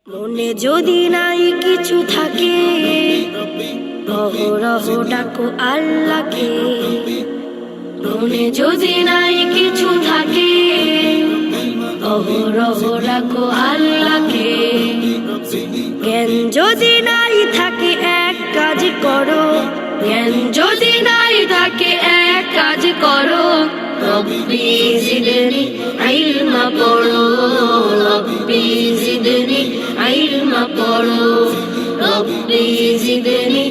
মনে যদি নাই কিছু থাকে, অহরহ ডাকো আল্লাহকে। মনে যদি নাই কিছু থাকে, অহরহ ডাকো আল্লাহকে। জ্ঞান যদি নাই থাকে এক কাজ করো, জ্ঞান যদি নাই থাকে এক কাজ করো। রব্বি জিদনি ইলমা পড়ো, রব্বি জিদনি ইলমা পড়ো, রব্বি জিদনি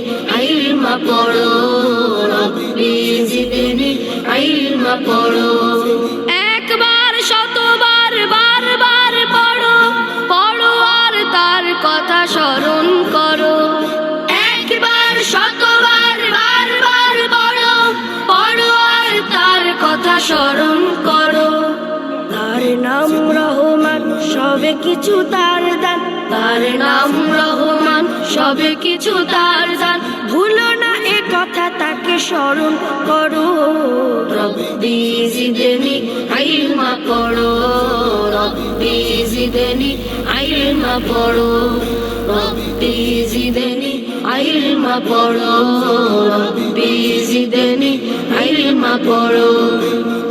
ইলমা পড়ো, রব্বি জিদনি ইলমা পড়ো। একবার শতবার বারবার পড়ো, পড়ো আর তার কথা স্মরণ করো। একবার শতবার বারবার পড়ো, পড়ো আর তার কথা স্মরণ করো। তার নাম রহমান, সবে কিছু তার দান। তার নাম রহমান, সবে কিছু তার দান। ভুলো না এ কথা, তাকে স্মরণ করো। রব্বি জিদনি ইলমা পড়ো, রব্বি জিদনি ইলমা পড়ো, রব্বি জিদনি ইলমা পড়ো, রব্বি জিদনি ইলমা পড়ো।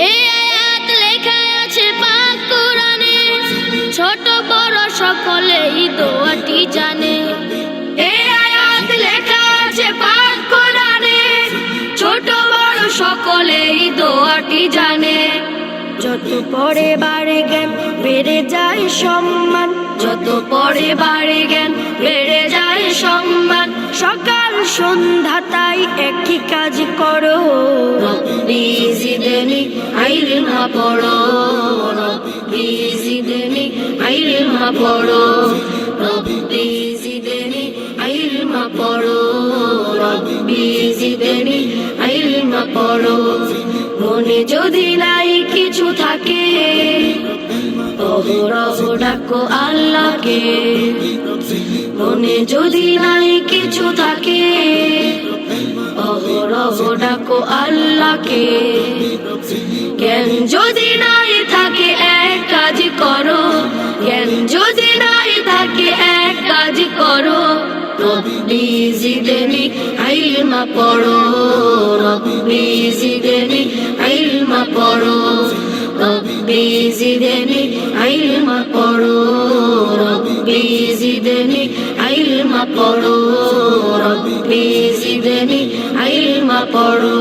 এই আয়াত লেখা আছে পাক কোরআনে, ছোট বড় সকলেই দোয়াটি জানে। এই আয়াত লেখা আছে পাক কোরআনে, ছোট বড় সকলেই দোয়াটি জানে। যত পড়ে বাড়ে জ্ঞান বেড়ে যায় সম্মান, যত পড়ে বাড়ে জ্ঞান বেড়ে যায় সম্মান। সকাল সন্ধ্যা তাই একই কাজ করো। রব্বি জিদনি ইলমা পড়ো, রব্বি জিদনি ইলমা পড়ো, রব্বি জিদনি ইলমা পড়ো, রব্বি জিদনি ইলমা পড়ো। মনে যদি নাই কিছু থাকে, অহরহ ডাকো আল্লাহকে। মনে যদি নাই কিছু থাকে, অহরহ ডাকো আল্লাহকে। জ্ঞান যদি নাই থাকে এক কাজ করো, জ্ঞান যদি নাই থাকে এক কাজ করো। রব্বি জিদনি ইলমা পড়ো, রব্বি জিদনি ইলমা পড়ো, রব্বি জিদনি ইলমা পড়ো, রব্বি জিদনি ইলমা পড়ো, রব্বি জিদনি ইলমা পড়ো।